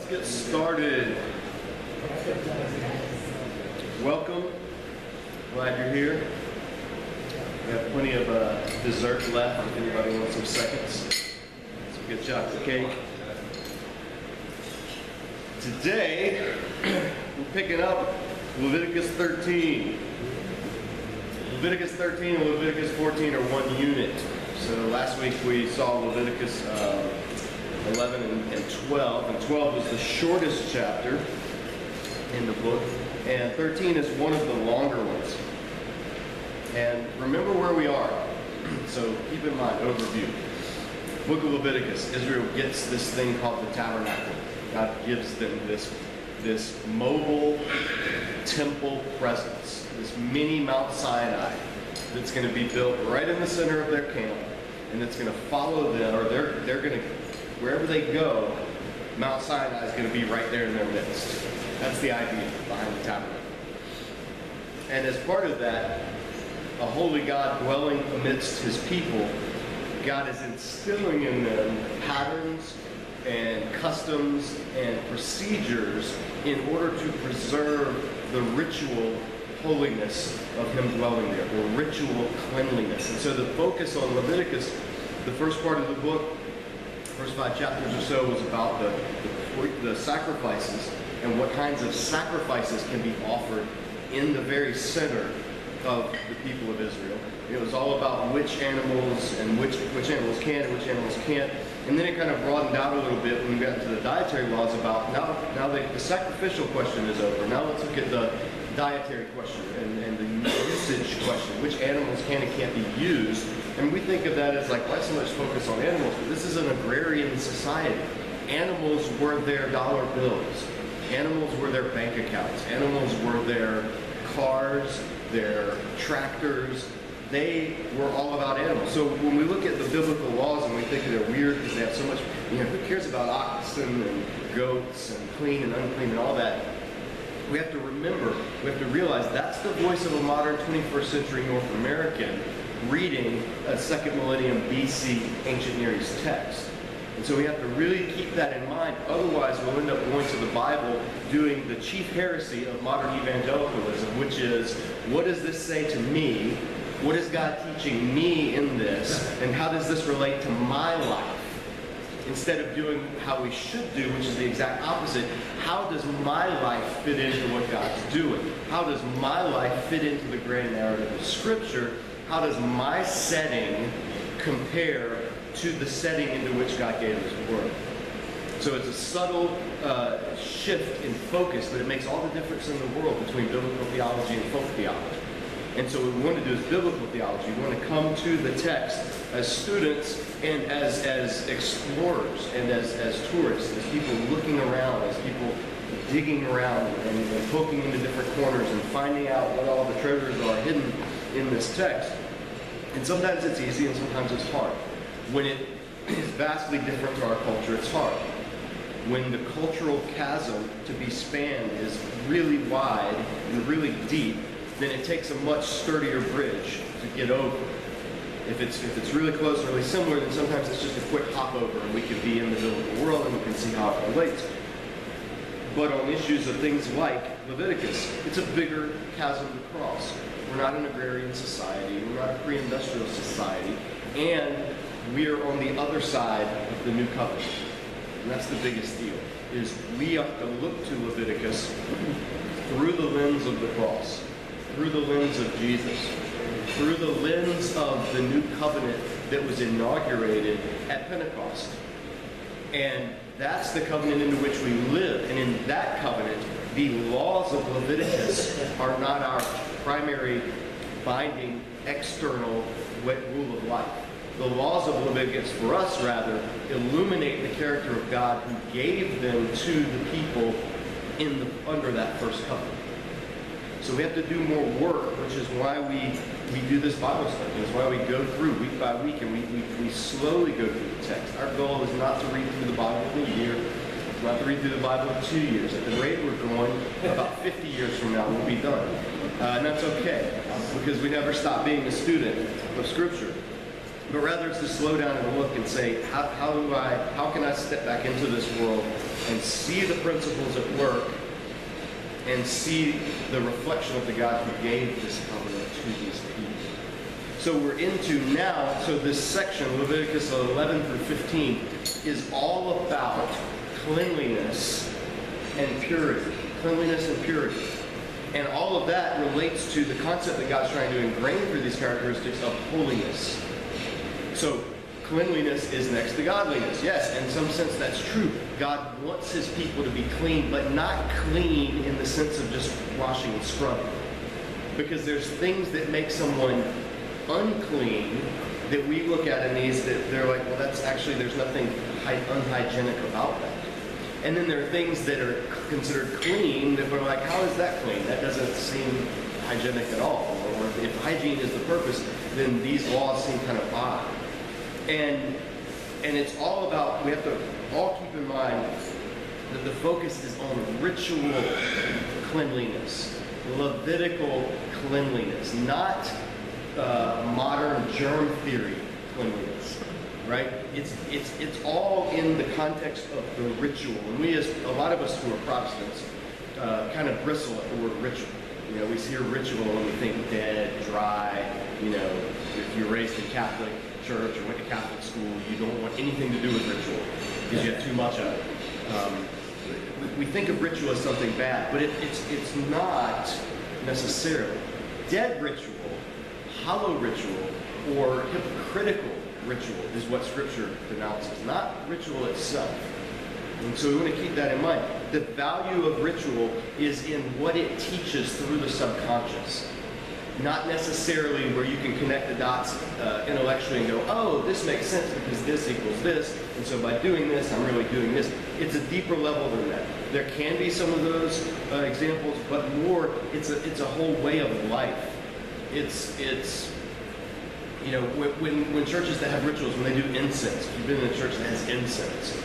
get started. Welcome. Glad you're here. We have plenty of dessert left if anybody wants some seconds. Some good chocolate cake. Today, we're picking up Leviticus 13. Leviticus 13 and Leviticus 14 are one unit. So last week we saw Leviticus 11 and 12. And 12 is the shortest chapter in the book. And 13 is one of the longer ones. And remember where we are. So keep in mind, overview. Book of Leviticus, Israel gets this thing called the tabernacle. God gives them this mobile temple presence, this mini Mount Sinai that's going to be built right in the center of their camp, and it's going to follow them, or they're going to, wherever they go, Mount Sinai is going to be right there in their midst. That's the idea behind the tabernacle. And as part of that, a holy God dwelling amidst his people, God is instilling in them patterns and customs and procedures in order to preserve the ritual holiness of him dwelling there, the ritual cleanliness. And so the focus on Leviticus, the first part of the book, first 5 chapters or so, was about the sacrifices and what kinds of sacrifices can be offered in the very center of the people of Israel. It was all about which animals and which animals can and which animals can't. And then it kind of broadened out a little bit when we got into the dietary laws about now the sacrificial question is over. Now let's look at the dietary question and the usage question. Which animals can and can't be used? And we think of that as like, why so much focus on animals? But this is an agrarian society. Animals were their dollar bills. Animals were their bank accounts. Animals were their cars, their tractors. They were all about animals. So when we look at the biblical laws and we think that they're weird because they have so much, who cares about oxen and goats and clean and unclean and all that? We have to remember, we have to realize that's the voice of a modern 21st century North American reading a 2nd millennium BC ancient Near East text. And so we have to really keep that in mind. Otherwise, we'll end up going to the Bible doing the chief heresy of modern evangelicalism, which is, what does this say to me? What is God teaching me in this? And how does this relate to my life? Instead of doing how we should do, which is the exact opposite, how does my life fit into what God's doing? How does my life fit into the grand narrative of Scripture? How does my setting compare to the setting into which God gave his word? So it's a subtle shift in focus, but it makes all the difference in the world between biblical theology and folk theology. And so what we want to do is biblical theology. We want to come to the text as students and as explorers and as tourists, as people looking around, as people digging around and poking into different corners and finding out what all the treasures are hidden in this text. And sometimes it's easy and sometimes it's hard. When it is vastly different to our culture, it's hard. When the cultural chasm to be spanned is really wide and really deep, then it takes a much sturdier bridge to get over. If it's really close and really similar, then sometimes it's just a quick hop over and we can be in the biblical world and we can see how it relates. But on issues of things like Leviticus, it's a bigger chasm to cross. We're not an agrarian society, we're not a pre-industrial society, and we are on the other side of the new covenant. And that's the biggest deal, is we have to look to Leviticus through the lens of the cross, through the lens of Jesus, through the lens of the new covenant that was inaugurated at Pentecost. And that's the covenant into which we live. And in that covenant, the laws of Leviticus are not our primary binding external rule of life. The laws of Leviticus, for us rather, illuminate the character of God who gave them to the people under that first covenant. So we have to do more work, which is why we do this Bible study. It's why we go through week by week and we slowly go through the text. Our goal is not to read through the Bible in a year. It's not to read through the Bible in 2 years. At the rate we're going, about 50 years from now we'll be done. And that's okay, because we never stop being a student of Scripture. but rather it's to slow down and look and say, how can I step back into this world and see the principles at work and see the reflection of the God who gave this covenant to these people. So we're into now, so this section, Leviticus 11 through 15, is all about cleanliness and purity. Cleanliness and purity. And all of that relates to the concept that God's trying to ingrain through these characteristics of holiness. So cleanliness is next to godliness. Yes, in some sense that's true. God wants his people to be clean, but not clean in the sense of just washing and scrubbing. Because there's things that make someone unclean that we look at in these that they're like, well, that's actually, there's nothing unhygienic about that. And then there are things that are considered clean that we're like, how is that clean? That doesn't seem hygienic at all. Or if hygiene is the purpose, then these laws seem kind of odd. And it's all about, we have to all keep in mind that the focus is on ritual cleanliness, Levitical cleanliness, not modern germ theory cleanliness, right? It's all in the context of the ritual. And we, as a lot of us who are Protestants, kind of bristle at the word ritual. You know, we hear ritual and we think dead, dry. You know, if you're raised in Catholic church or went to Catholic school, you don't want anything to do with ritual because you have too much of it. We think of ritual as something bad, but it's not necessarily. Dead ritual, hollow ritual, or hypocritical ritual is what Scripture denounces, not ritual itself. And so we want to keep that in mind. The value of ritual is in what it teaches through the subconscious, not necessarily where you can connect the dots intellectually and go, oh, this makes sense because this equals this, and so by doing this, I'm really doing this. It's a deeper level than that. There can be some of those examples, but more, it's a whole way of life. It's you know, when churches that have rituals, when they do incense, if you've been in a church that has incense,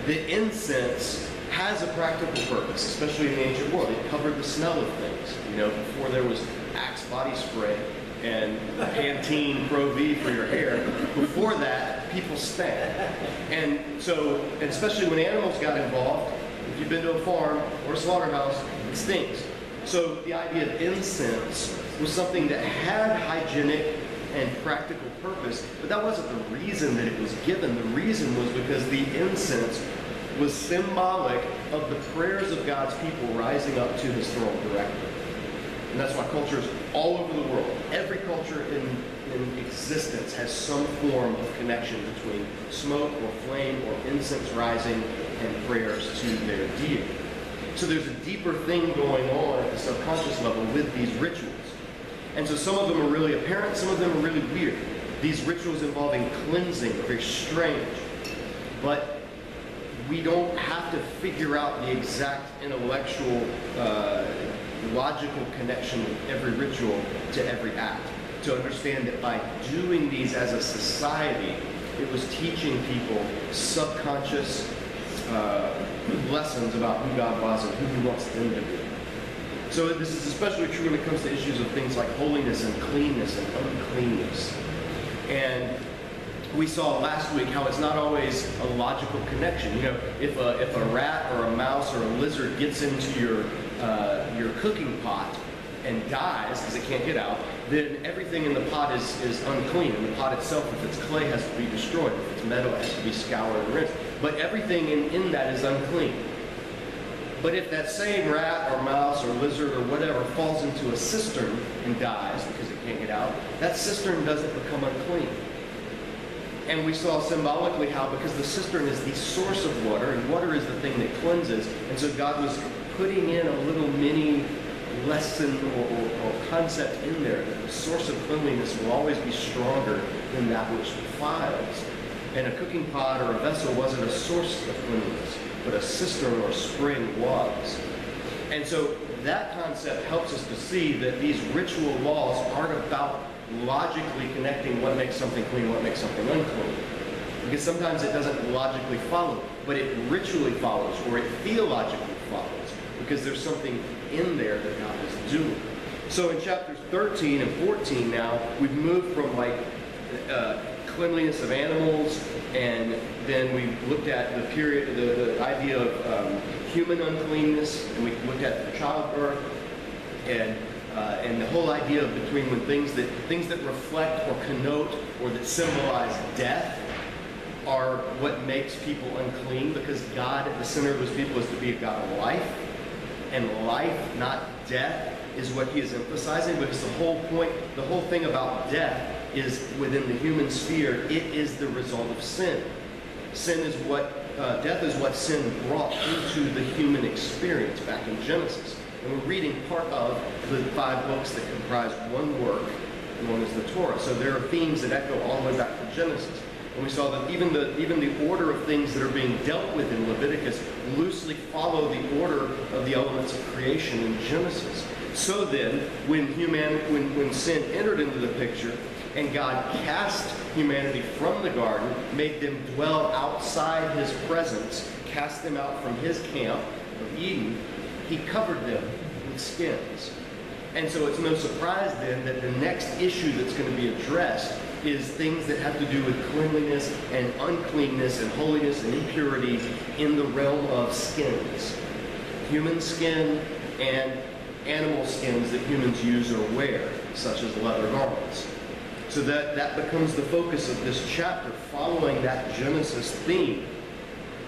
the incense has a practical purpose, especially in the ancient world. It covered the smell of things. You know, before there was Axe body spray and Pantene Pro V for your hair, before that, people stank. And so, and especially when animals got involved, if you've been to a farm or a slaughterhouse, it stinks. So the idea of incense was something that had hygienic and practical purpose, but that wasn't the reason that it was given. The reason was because the incense was symbolic of the prayers of God's people rising up to his throne directly. And that's why cultures all over the world, every culture in existence has some form of connection between smoke or flame or incense rising and prayers to their deity. So there's a deeper thing going on at the subconscious level with these rituals. And so some of them are really apparent, some of them are really weird. These rituals involving cleansing are very strange. But we don't have to figure out the exact intellectual, logical connection with every ritual to every act. To understand that by doing these as a society, it was teaching people subconscious lessons about who God was and who he wants them to be. So this is especially true when it comes to issues of things like holiness and cleanness and uncleanness. And we saw last week how it's not always a logical connection. You know, if a rat or a mouse or a lizard gets into your cooking pot and dies because it can't get out, then everything in the pot is unclean. And the pot itself, if it's clay, has to be destroyed. If it's metal, it has to be scoured and rinsed. But everything in that is unclean. But if that same rat or mouse or lizard or whatever falls into a cistern and dies because it can't get out, that cistern doesn't become unclean. And we saw symbolically how, because the cistern is the source of water, and water is the thing that cleanses, and so God was putting in a little mini lesson or concept in there that the source of cleanliness will always be stronger than that which defiles. And a cooking pot or a vessel wasn't a source of cleanliness, but a cistern or spring was. And so that concept helps us to see that these ritual laws aren't about logically connecting what makes something clean, what makes something unclean. Because sometimes it doesn't logically follow, but it ritually follows, or it theologically follows, because there's something in there that God is doing. So in chapters 13 and 14 now, we've moved from like cleanliness of animals, and then we looked at the idea of human uncleanness, and we looked at childbirth, and the whole idea of between when things that reflect or connote or that symbolize death are what makes people unclean, because God at the center of those people is to be a God of life, and life, not death, is what he is emphasizing, because the whole thing about death is within the human sphere. It is the result of sin. Death is what sin brought into the human experience back in Genesis. And we're reading part of the 5 books that comprise one work known as the Torah. So there are themes that echo all the way back to Genesis. And we saw that even the order of things that are being dealt with in Leviticus loosely follow the order of the elements of creation in Genesis. So then, when sin entered into the picture, and God cast humanity from the garden, made them dwell outside his presence, cast them out from his camp of Eden, he covered them with skins. And so it's no surprise then that the next issue that's going to be addressed is things that have to do with cleanliness and uncleanness and holiness and impurity in the realm of skins. Human skin and animal skins that humans use or wear, such as leather garments. So that becomes the focus of this chapter, following that Genesis theme.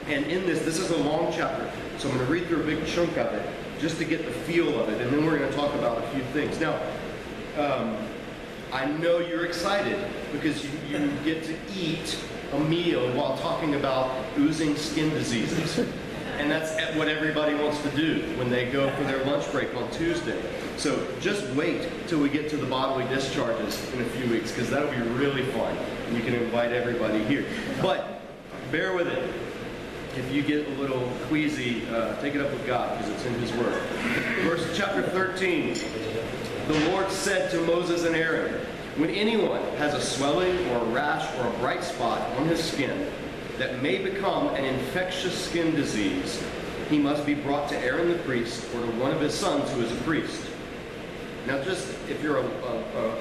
And in this is a long chapter, so I'm going to read through a big chunk of it just to get the feel of it, and then we're going to talk about a few things. Now, I know you're excited because you get to eat a meal while talking about oozing skin diseases. And that's what everybody wants to do when they go for their lunch break on Tuesday. So just wait till we get to the bodily discharges in a few weeks, because that'll be really fun. And you can invite everybody here. But bear with it. If you get a little queasy, take it up with God, because it's in his word. Chapter 13. The Lord said to Moses and Aaron, when anyone has a swelling or a rash or a bright spot on his skin that may become an infectious skin disease, he must be brought to Aaron the priest or to one of his sons who is a priest. Now just, if you're a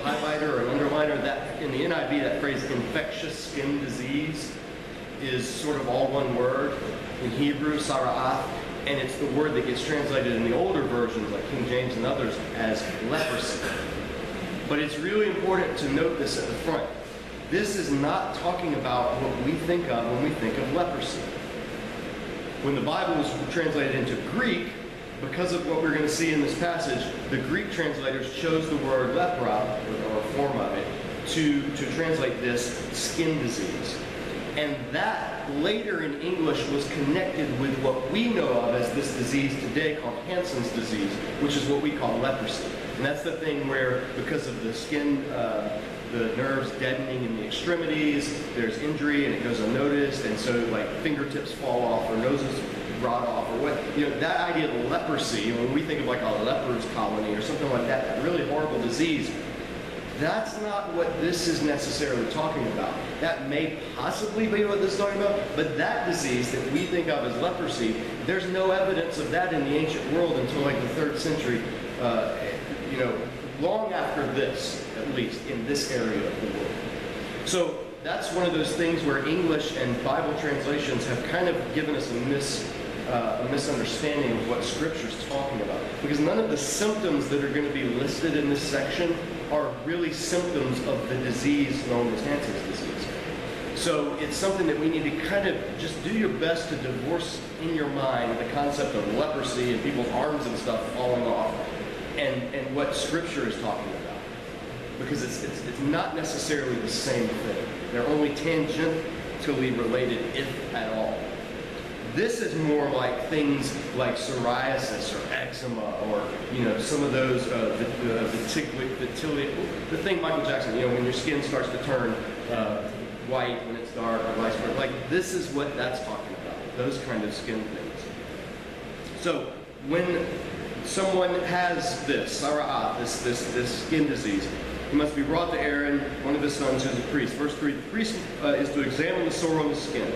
highlighter or an underliner, that in the NIV, that phrase infectious skin disease is sort of all one word. In Hebrew, sara'ath, and it's the word that gets translated in the older versions, like King James and others, as leprosy. But it's really important to note this at the front. This is not talking about what we think of when we think of leprosy. When the Bible was translated into Greek, because of what we're going to see in this passage, the Greek translators chose the word lepra, or a form of it, to translate this skin disease. And that later in English was connected with what we know of as this disease today called Hansen's disease, which is what we call leprosy. And that's the thing where, because of the skin, the nerves deadening in the extremities, there's injury and it goes unnoticed, and so like fingertips fall off or noses rot off or what. That idea of leprosy, when we think of like a leper's colony or something like that, that really horrible disease, that's not what this is necessarily talking about. That may possibly be what this is talking about, but that disease that we think of as leprosy, there's no evidence of that in the ancient world until like the 3rd century, long after this, at least, in this area of the world. So that's one of those things where English and Bible translations have kind of given us a misunderstanding of what Scripture's talking about. Because none of the symptoms that are going to be listed in this section are really symptoms of the disease known as Hansen's disease. So it's something that we need to kind of just do your best to divorce in your mind the concept of leprosy and people's arms and stuff falling off and what Scripture is talking about. Because it's not necessarily the same thing. They're only tangentially related, if at all. This is more like things like psoriasis or eczema or, some of those, the thing Michael Jackson, when your skin starts to turn white when it's dark or vice versa. Like, this is what that's talking about, those kind of skin things. So when someone has this, sara'at, this skin disease, he must be brought to Aaron, one of his sons who's a priest. Verse 3, the priest is to examine the sore on the skin.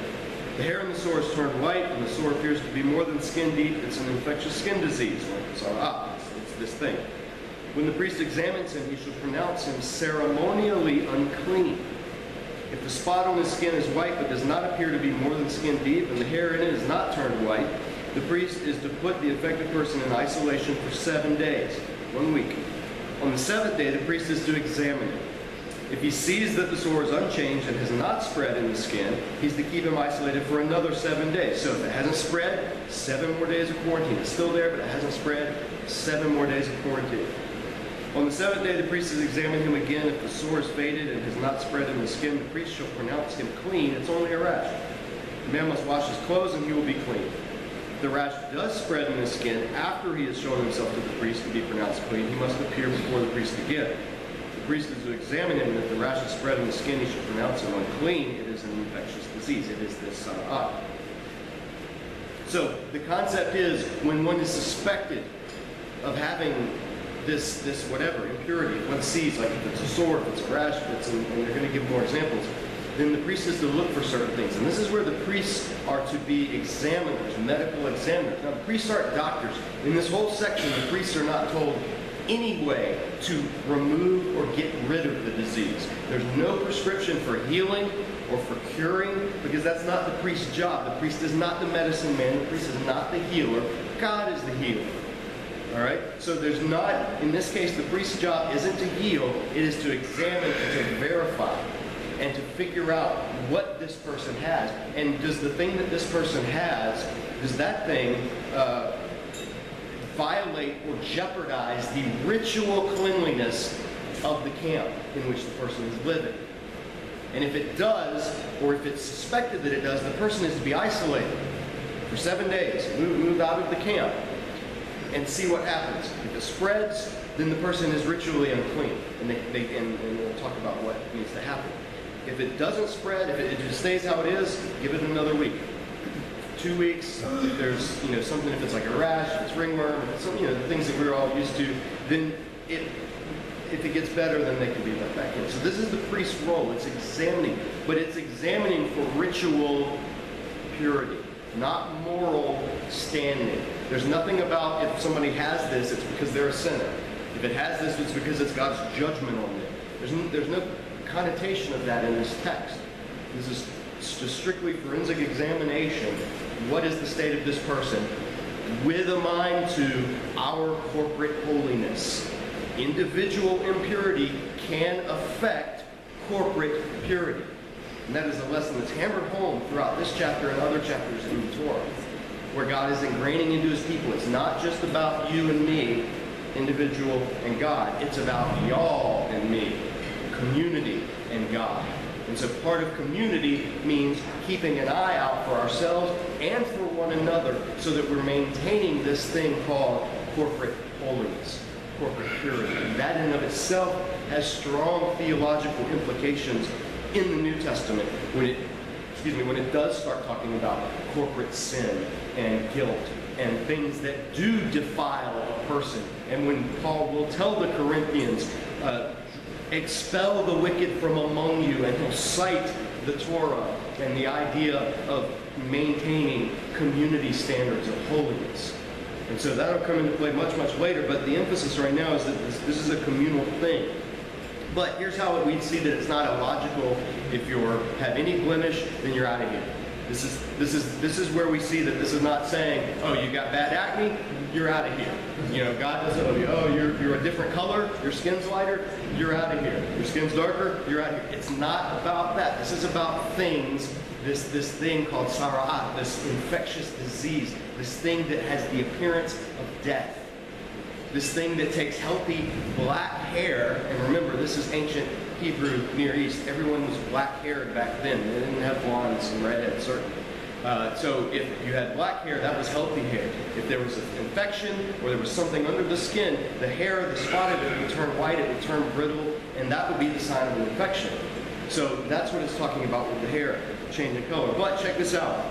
The hair in the sore is turned white, and the sore appears to be more than skin deep. It's an infectious skin disease, like sara'at. It's this thing. When the priest examines him, he shall pronounce him ceremonially unclean. If the spot on his skin is white but does not appear to be more than skin deep, and the hair in it is not turned white, the priest is to put the affected person in isolation for 7 days, 1 week. On the 7th day, the priest is to examine it. If he sees that the sore is unchanged and has not spread in the skin, he's to keep him isolated for another 7 days. So if it hasn't spread, 7 more days of quarantine. It's still there, but it hasn't spread, 7 more days of quarantine. On the 7th day, the priest is examine him again. If the sore is faded and has not spread in the skin, the priest shall pronounce him clean. It's only a rash. The man must wash his clothes and he will be clean. If the rash does spread in the skin after he has shown himself to the priest to be pronounced clean, he must appear before the priest again. The priest is to examine him, and if the rash is spread in the skin, he should pronounce him unclean. It is an infectious disease. It is this sara'at. So the concept is, when one is suspected of having this whatever, impurity, if one sees, like if it's a sore, if it's a rash, if it's and they're going to give more examples, then the priest is to look for certain things. And this is where the priests are to be examiners, medical examiners. Now, the priests aren't doctors. In this whole section, the priests are not told any way to remove or get rid of the disease. There's no prescription for healing or for curing, because that's not the priest's job. The priest is not the medicine man. The priest is not the healer. God is the healer. All right? So there's not, in this case, the priest's job isn't to heal. It is to examine and to verify and to figure out what this person has. And does the thing that this person has, does that thing violate or jeopardize the ritual cleanliness of the camp in which the person is living? And if it does, or if it's suspected that it does, the person is to be isolated for 7 days, moved out of the camp, and see what happens. If it spreads, then the person is ritually unclean, and we'll talk about what needs to happen. If it doesn't spread, if it just stays how it is, give it another week. 2 weeks, if there's something, if it's like a rash, if it's ringworm, if it's some, the things that we're all used to, then if it gets better, then they can be let back in. So this is the priest's role. It's examining, but it's examining for ritual purity, not moral standing. There's nothing about if somebody has this, it's because they're a sinner. If it has this, it's because it's God's judgment on them. There's no connotation of that in this text. This is just strictly forensic examination. What is the state of this person? With a mind to our corporate holiness. Individual impurity can affect corporate purity. And that is a lesson that's hammered home throughout this chapter and other chapters in the Torah, where God is ingraining into his people. It's not just about you and me, individual and God. It's about y'all and me, community and God. And so part of community means keeping an eye out for ourselves and for one another so that we're maintaining this thing called corporate holiness, corporate purity. And that in and of itself has strong theological implications in the New Testament when it does start talking about corporate sin and guilt and things that do defile a person. And when Paul will tell the Corinthians, expel the wicked from among you, and he'll cite the Torah and the idea of maintaining community standards of holiness. And so that'll come into play much, much later, but the emphasis right now is that this is a communal thing. But here's how we'd see that it's not illogical. If you have any blemish, then you're out of here. This is where we see that this is not saying, oh, you got bad acne, you're out of here. God doesn't, you're a different color, your skin's lighter, you're out of here. Your skin's darker, you're out of here. It's not about that. This is about things, this thing called sara'at, this infectious disease, this thing that has the appearance of death. This thing that takes healthy black hair, and remember, this is ancient Hebrew, Near East. Everyone was black-haired back then. They didn't have blondes and redheads, certainly. So if you had black hair, that was healthy hair. If there was an infection or there was something under the skin, the hair, the spot of it would turn white, it would turn brittle, and that would be the sign of an infection. So that's what it's talking about with the hair changing color. But check this out.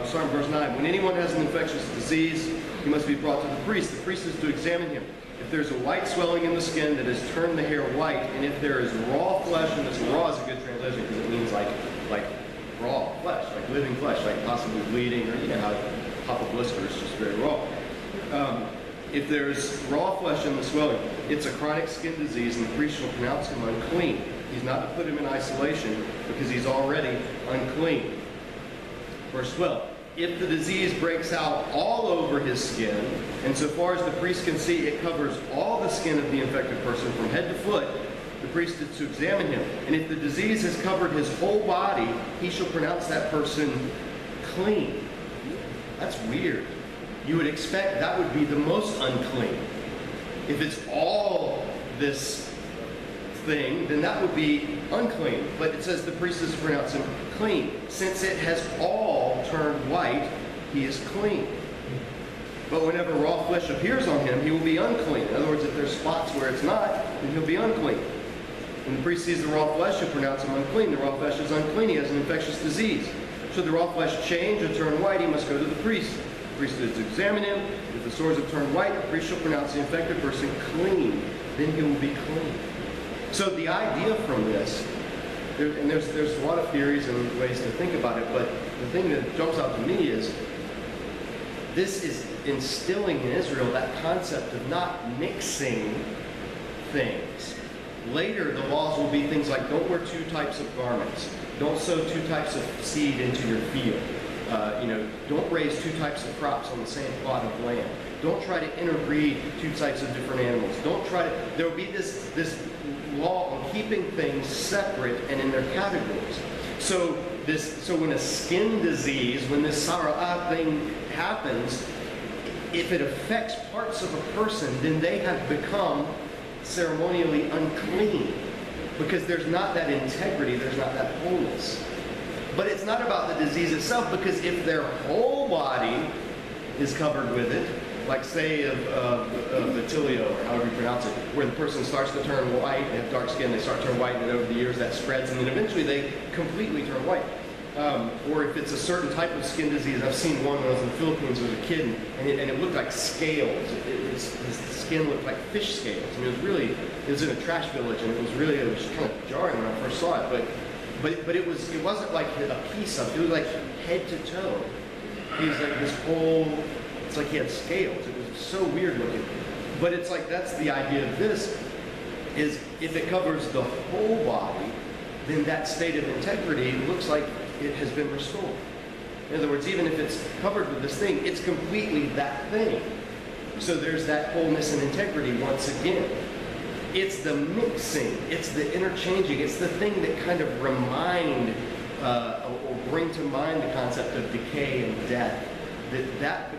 Starting verse 9. When anyone has an infectious disease, he must be brought to the priest. The priest is to examine him. If there's a white swelling in the skin that has turned the hair white, and if there is raw flesh, and this raw is a good translation because it means like raw flesh, like living flesh, like possibly bleeding, or how pop a blister is just very raw. If there's raw flesh in the swelling, it's a chronic skin disease, and the priest shall pronounce him unclean. He's not to put him in isolation because he's already unclean. Verse 12. If the disease breaks out all over his skin, and so far as the priest can see, it covers all the skin of the infected person from head to foot, the priest is to examine him. And if the disease has covered his whole body, he shall pronounce that person clean. That's weird. You would expect that would be the most unclean. If it's all this thing, then that would be unclean. But it says the priest is to pronounce him clean. Since it has all turned white, he is clean. But whenever raw flesh appears on him, he will be unclean. In other words, if there's spots where it's not, then he'll be unclean. When the priest sees the raw flesh, he'll pronounce him unclean. The raw flesh is unclean. He has an infectious disease. Should the raw flesh change or turn white, he must go to the priest. The priest is to examine him. If the sores have turned white, the priest shall pronounce the infected person clean. Then he will be clean. So the idea from this, there's a lot of theories and ways to think about it, but the thing that jumps out to me is this is instilling in Israel that concept of not mixing things. Later, the laws will be things like don't wear two types of garments, don't sow two types of seed into your field, don't raise two types of crops on the same plot of land. Don't try to interbreed two types of different animals. There will be this law on keeping things separate and in their categories. So when a skin disease, when this sara'ah thing happens, if it affects parts of a person, then they have become ceremonially unclean because there's not that integrity, there's not that wholeness. But it's not about the disease itself, because if their whole body is covered with it, like say of vitiligo, or however you pronounce it, where the person starts to turn white, they have dark skin, they start to turn white, and then over the years that spreads, and then eventually they completely turn white. Or if it's a certain type of skin disease, I've seen one when I was in the Philippines as a kid, and it looked like scales. His skin looked like fish scales. I mean, it was in a trash village, and it was kind of jarring when I first saw it. But it wasn't like a piece of it. It was like head to toe. He was like this whole. It's like he had scales. It was so weird looking. But it's like that's the idea of this. Is if it covers the whole body, then that state of integrity looks like it has been restored. In other words, even if it's covered with this thing, it's completely that thing. So there's that wholeness and integrity once again. It's the mixing, it's the interchanging, it's the thing that kind of remind or bring to mind the concept of decay and death. That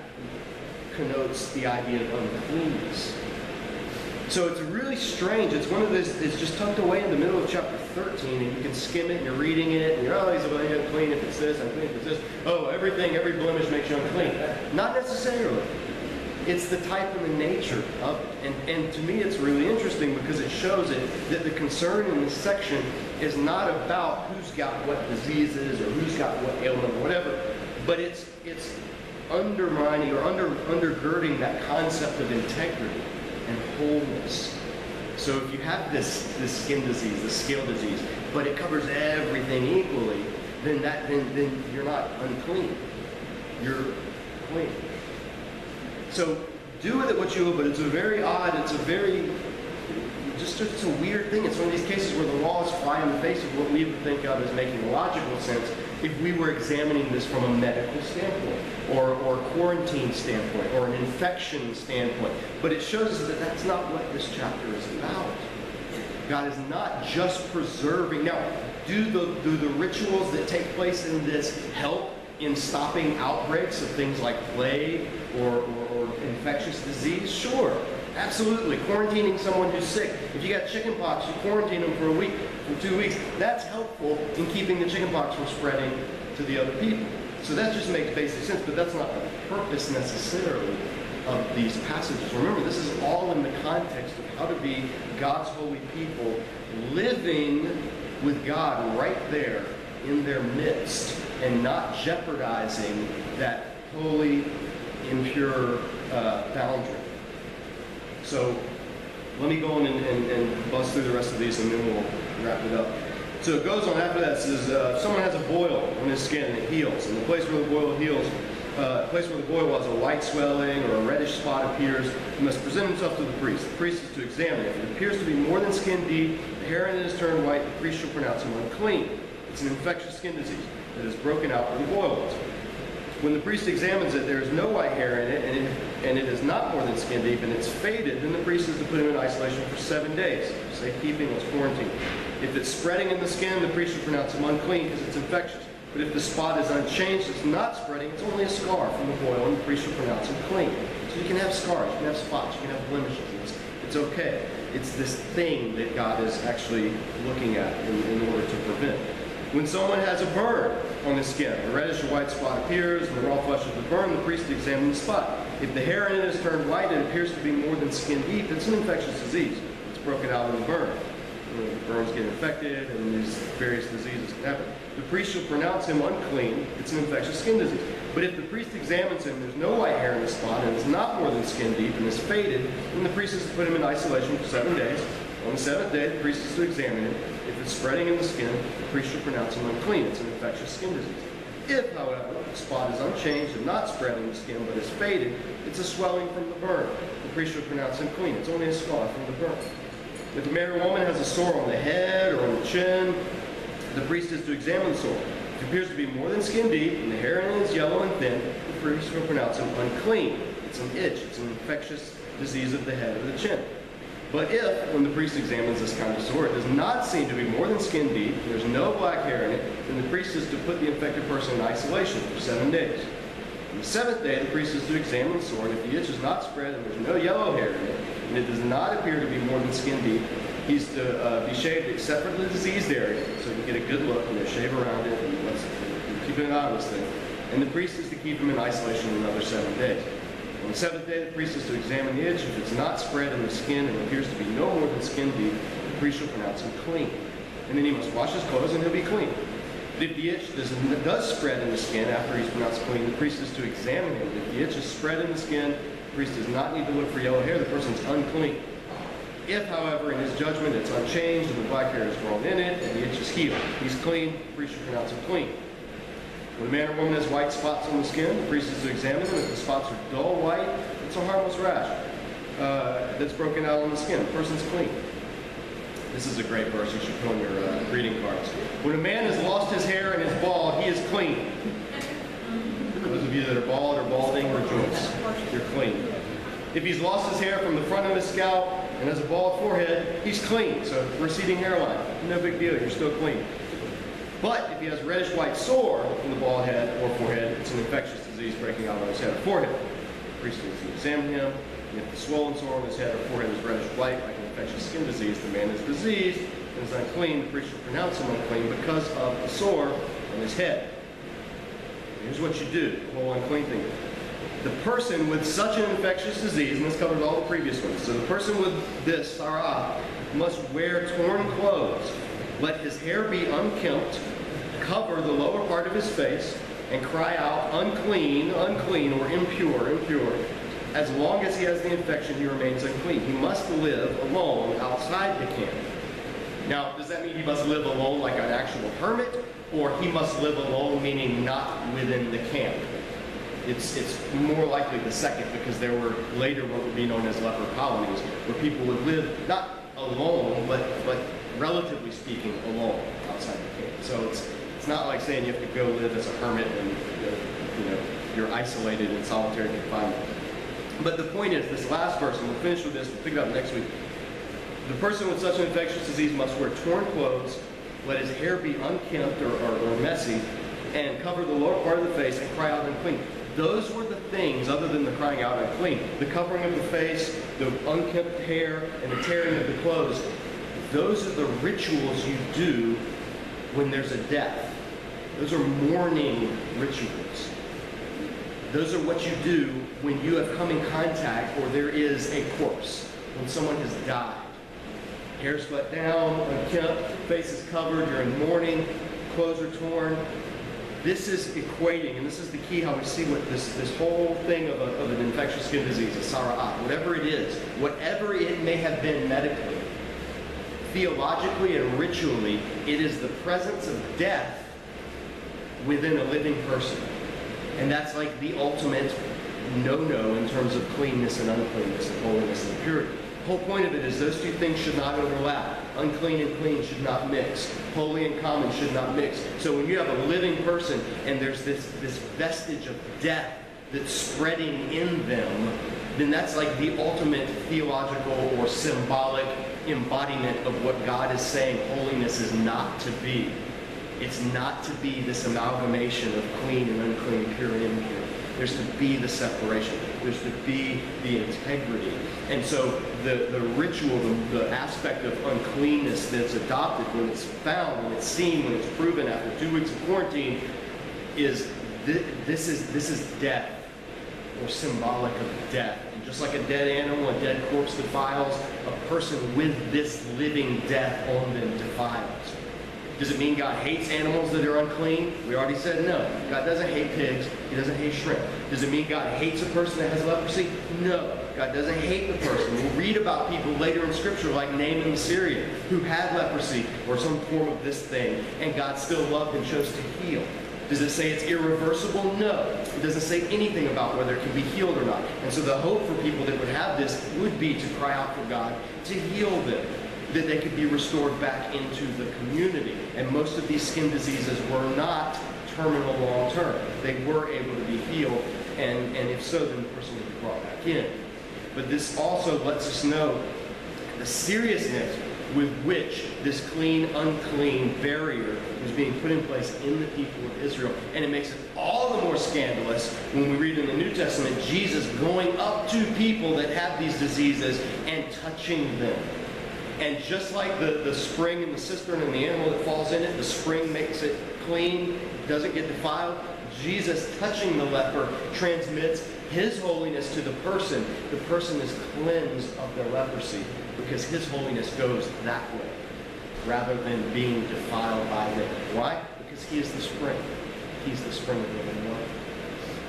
connotes the idea of uncleanness. So it's really strange. It's one of those, it's just tucked away in the middle of chapter 13, and you can skim it, and you're reading it, and you're, he's unclean if it's this, unclean if it's this. Oh, every blemish makes you unclean. Not necessarily. It's the type and the nature of it. And to me, it's really interesting because it shows that the concern in this section is not about who's got what diseases or who's got what ailment or whatever, but it's undermining or undergirding that concept of integrity and wholeness. So if you have this skin disease, this scale disease, but it covers everything equally, then you're not unclean. You're clean. So do with it what you will, but it's a very odd, it's a weird thing. It's one of these cases where the laws fly in the face of what we would think of as making logical sense if we were examining this from a medical standpoint, or a quarantine standpoint, or an infection standpoint. But it shows us that that's not what this chapter is about. God is not just preserving. Now, do the rituals that take place in this help in stopping outbreaks of things like plague or infectious disease? Sure, absolutely. Quarantining someone who's sick. If you got chickenpox, you quarantine them for a week, for 2 weeks. That's helpful in keeping the chickenpox from spreading to the other people. So that just makes basic sense, but that's not the purpose necessarily of these passages. Remember, this is all in the context of how to be God's holy people, living with God right there in their midst, and not jeopardizing that holy, impure boundary. So let me go on and buzz through the rest of these, and then we'll wrap it up. So it goes on after that. It says, if someone has a boil on his skin and it heals, and the place where the boil heals place where the boil was, a white swelling or a reddish spot appears, he must present himself to the priest. The priest is to examine it. If it appears to be more than skin deep, the hair in it is turned white, the priest shall pronounce him unclean. It's an infectious skin disease that is broken out where the boil was. When the priest examines it, there is no white hair in it, and it is not more than skin deep, and it's faded, then the priest is to put him in isolation for 7 days. Safekeeping was quarantine. If it's spreading in the skin, the priest should pronounce him unclean because it's infectious. But if the spot is unchanged, it's not spreading, it's only a scar from the boil, and the priest should pronounce him clean. So you can have scars, you can have spots, you can have blemishes. It's okay. It's this thing that God is actually looking at in order to prevent. When someone has a burn on the skin, a reddish or white spot appears, and the raw flesh of the burn, the priest examines the spot. If the hair in it is turned white and appears to be more than skin deep, it's an infectious disease. It's broken out in the burn. The burns get infected, and these various diseases can happen. The priest shall pronounce him unclean. It's an infectious skin disease. But if the priest examines him, there's no white hair in the spot, and it's not more than skin deep, and is faded, then the priest is to put him in isolation for 7 days. On the 7th day, the priest is to examine him. If it's spreading in the skin, the priest shall pronounce him unclean. It's an infectious skin disease. If, however, the spot is unchanged and not spreading the skin, but is faded, it's a swelling from the burn. The priest shall pronounce him clean. It's only a scar from the burn. If a man or woman has a sore on the head or on the chin, the priest is to examine the sore. If it appears to be more than skin deep, and the hair in it is yellow and thin, the priest will pronounce him unclean. It's an itch. It's an infectious disease of the head or the chin. But if, when the priest examines this kind of sore, it does not seem to be more than skin deep, there's no black hair in it, then the priest is to put the infected person in isolation for 7 days. On the 7th day, the priest is to examine the sore, and if the itch is not spread and there's no yellow hair in it, and it does not appear to be more than skin deep, he's to be shaved except for the diseased area, so you can get a good look, and shave around it, and let's keep an eye on this thing. And the priest is to keep him in isolation another 7 days. On the 7th day, the priest is to examine the itch. If it's not spread in the skin and appears to be no more than skin deep, the priest shall pronounce him clean. And then he must wash his clothes and he'll be clean. But if the itch does spread in the skin after he's pronounced clean, the priest is to examine him. If the itch is spread in the skin, the priest does not need to look for yellow hair. The person's unclean. If, however, in his judgment it's unchanged and the black hair is grown in it and the itch is healed, he's clean, the priest should pronounce him clean. When a man or woman has white spots on the skin, the priest is to examine them. If the spots are dull white, it's a harmless rash that's broken out on the skin. The person's clean. This is a great verse. You should put on your greeting cards. When a man has lost his hair and is bald, he is clean. Those of you that are bald or balding, rejoice. You're clean. If he's lost his hair from the front of his scalp and has a bald forehead, he's clean. So receding hairline, no big deal. You're still clean. But if he has a reddish white sore in the bald head or forehead, it's an infectious disease breaking out on his head or forehead. The priest needs to examine him. If the swollen sore on his head or forehead is reddish white, like an infectious skin disease, the man is diseased and is unclean. The priest should pronounce him unclean because of the sore on his head. Here's what you do, the whole unclean thing. The person with such an infectious disease, and this covers all the previous ones, so the person with this, sarah, must wear torn clothes. Let his hair be unkempt, cover the lower part of his face, and cry out, unclean, unclean, or impure, impure. As long as he has the infection, he remains unclean. He must live alone outside the camp. Now, does that mean he must live alone like an actual hermit, or he must live alone, meaning not within the camp? It's more likely the second, because there were later what would be known as leper colonies, where people would live not alone, but relatively speaking, alone outside the camp. So it's not like saying you have to go live as a hermit and you're isolated in solitary confinement. But the point is, this last verse, and we'll finish with this, we'll pick it up next week. The person with such an infectious disease must wear torn clothes, let his hair be unkempt or messy, and cover the lower part of the face and cry out unclean. Those were the things, other than the crying out unclean, the covering of the face, the unkempt hair, and the tearing of the clothes. Those are the rituals you do when there's a death. Those are mourning rituals. Those are what you do when you have come in contact or there is a corpse, when someone has died. Hair's let down, unkempt, face is covered, you're in mourning, clothes are torn. This is equating, and this is the key how we see what this whole thing of an infectious skin disease, a sara'at, whatever it is, whatever it may have been medically, theologically and ritually, it is the presence of death within a living person. And that's like the ultimate no-no in terms of cleanness and uncleanness and holiness and purity. The whole point of it is those two things should not overlap. Unclean and clean should not mix. Holy and common should not mix. So when you have a living person and there's this vestige of death that's spreading in them, then that's like the ultimate theological or symbolic embodiment of what God is saying holiness is not to be. It's not to be this amalgamation of clean and unclean, pure and impure. There's to be the separation. There's to be the integrity. And so the ritual, the aspect of uncleanness that's adopted when it's found, when it's seen, when it's proven after 2 weeks of quarantine is this is death, or symbolic of death. And just like a dead animal, a dead corpse defiles, a person with this living death on them defiles. Does it mean God hates animals that are unclean? We already said no. God doesn't hate pigs. He doesn't hate shrimp. Does it mean God hates a person that has leprosy? No. God doesn't hate the person. We'll read about people later in Scripture like Naaman the Syrian who had leprosy or some form of this thing, and God still loved and chose to heal. Does it say it's irreversible? No. It doesn't say anything about whether it can be healed or not. And so the hope for people that would have this would be to cry out for God to heal them, that they could be restored back into the community. And most of these skin diseases were not terminal long term. They were able to be healed, and if so, then the person would be brought back in. But this also lets us know the seriousness with which this clean, unclean barrier was being put in place in the people of Israel. And it makes it all the more scandalous when we read in the New Testament Jesus going up to people that have these diseases and touching them. And just like the spring in the cistern and the animal that falls in it, the spring makes it clean, doesn't get defiled. Jesus touching the leper transmits his holiness to the person. The person is cleansed of their leprosy because his holiness goes that way rather than being defiled by them. Why? Because he is the spring. He's the spring of living water.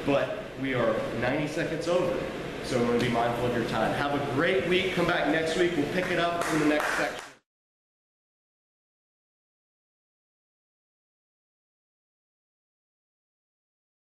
But we are 90 seconds over, so I'm going to be mindful of your time. Have a great week. Come back next week. We'll pick it up in the next section.